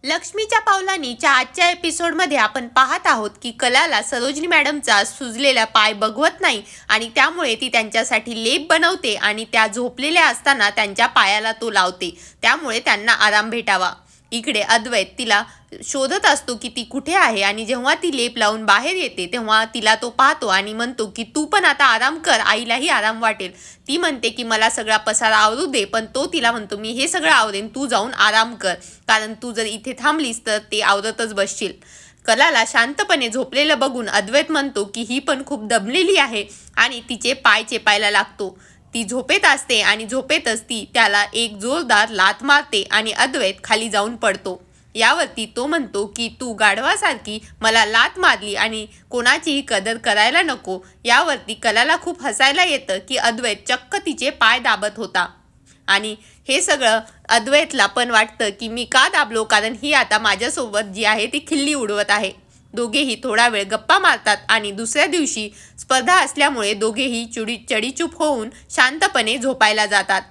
लक्ष्मीच्या पावलांनीच्या आजच्या एपिसोडमध्ये आपण पाहत आहोत की कलाला सरोजिनी मॅडमचा सुजलेला पाय बघवत नाही आणि त्यामुळे ती त्यांच्यासाठी लेप बनवते आणि त्या झोपलेल्या असताना त्यांच्या पायाला तो लावते, त्यामुळे त्यांना आराम भेटावा। इकडे अद्वैत तिला शोधत असतो की ती कुठे आहे आणि जेव्हा ती लेप लावून बाहेर येते तेव्हा तिला तो पाहतो आणि म्हणतो की तू पण आता आराम कर, आईलाही आराम वाटेल। ती म्हणते की मला सगळा पसारा आवरू दे, पण तो तिला म्हणतो मी हे सगळं आवरेन, तू जाऊन आराम कर, कारण तू जर इथे थांबलीस तर ते आवरतच बसशील। कलाला शांतपणे झोपलेलं बघून अद्वैत म्हणतो की ही पण खूप दमलेली आहे आणि तिचे पाय चेपायला लागतो। ती झोपेत असते आणि झोपेतच ती त्याला एक जोरदार लाथ मारते आणि अद्वैत खाली जाऊन पडतो। यावरती तो म्हणतो की तू गाढवासारखी मला लाथ मारली आणि कोणाचीही कदर करायला नको। यावरती कलाला खूप हसायला येतं की अद्वैत चक्क तिचे पाय दाबत होता आणि हे सगळं अद्वैतला पण वाटतं की मी का दाबलो, कारण ही आता माझ्यासोबत जी आहे ती खिल्ली उडवत आहे। दोघेही थोडा वेळ गप्पा मारतात आणि दुसऱ्या दिवशी स्पर्धा असल्यामुळे दोघेही चडीचूप होऊन शांतपणे झोपायला जातात।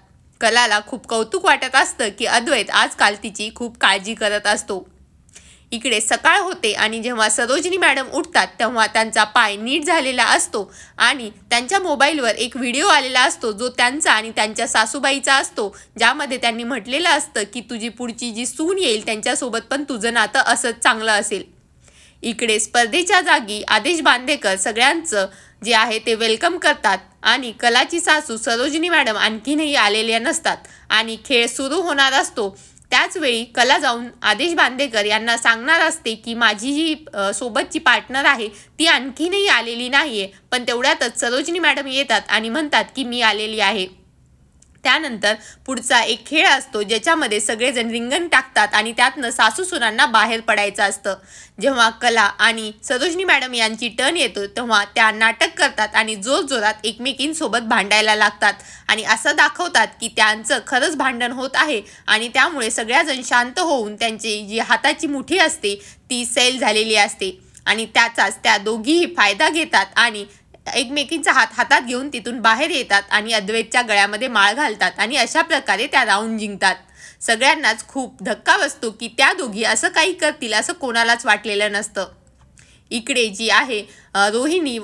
कलाला खूप कौतुक वाटत असतं की अद्वैत आजकाल तिची खूप काळजी करत असतो। इकडे सकाळ होते आणि जेव्हा सरोजिनी मॅडम उठतात तेव्हा त्यांचा पाय नीट झालेला असतो आणि त्यांच्या मोबाईलवर एक व्हिडिओ आलेला असतो जो त्यांचा आणि त्यांच्या सासूबाईचा असतो, ज्यामध्ये त्यांनी म्हटलेलं असतं की तुझी पुढची जी सून येईल त्यांच्यासोबत पण तुझं नातं असंच चांगलं असेल। इकडे स्पर्धेच्या जागी आदेश बांदेकर सगळ्यांचं जे आहे ते वेलकम करतात आणि कलाची सासू सरोजिनी मॅडम आणखीनही आलेल्या नसतात आणि खेळ सुरू होणार असतो। त्याच वेळी कला जाऊन आदेश बांदेकर यांना सांगणार असते की माझी जी सोबतची पार्टनर आहे ती आणखीनही आलेली नाहीये, पण तेवढ्यातच सरोजिनी मॅडम येतात आणि म्हणतात की मी आलेली आहे। त्यानंतर पुढचा एक खेळ असतो ज्याच्यामध्ये सगळेजण रिंगण टाकतात आणि त्यातनं सासू सुनांना बाहेर पडायचं असतं। जेव्हा कला आणि सरोजिनी मॅडम यांची टर्न येतो तेव्हा त्या नाटक करतात आणि जोरजोरात एकमेकींसोबत भांडायला लागतात आणि असं दाखवतात की त्यांचं खरंच भांडण होत आहे आणि त्यामुळे सगळ्याजण शांत होऊन त्यांची जी हाताची मुठी असते ती सैल झालेली असते आणि त्याचाच त्या दोघीही फायदा घेतात आणि एकमेकींचा हात हातात घेऊन तिथून बाहेर येतात आणि अद्वैतच्या गळ्यामध्ये माळ घालतात आणि अशा प्रकारे त्या राऊंड जिंकतात। सगळ्यांनाच खूप धक्का बसतो की त्या दोघी असं काही करतील असं कोणालाच वाटलेलं नसतं। इकडे जी आहे रोहिणी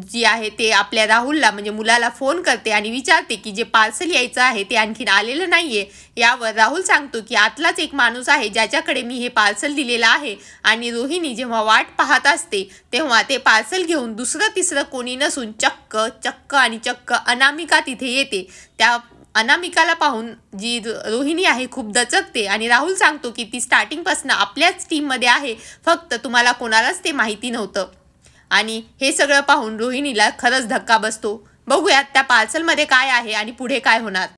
जी आहे ते आपल्या राहुलला म्हणजे मुलाला फोन करते आणि विचारते की जे पार्सल यायचं आहे ते आणखीन आलेलं नाहीये। यावर राहुल सांगतो की आतलाच एक माणूस आहे ज्याच्याकडे मी हे पार्सल दिलेलं आहे आणि रोहिणी जेव्हा वाट पाहत असते तेव्हा ते पार्सल घेऊन दुसरं तिसरं कोणी नसून चक्क अनामिका तिथे येते। त्या अनामिकाला पाहून जी रोहिणी आहे खूप दचकते आणि राहुल सांगतो की ती स्टार्टिंगपासून आपल्याच टीममध्ये आहे, फक्त तुम्हाला कोणालाच ते माहिती नव्हतं। आणि हे सगळं पाहून रोहिणीला खरंच धक्का बसतो। बघूयात त्या पार्सलमध्ये काय आहे आणि पुढे काय होणार।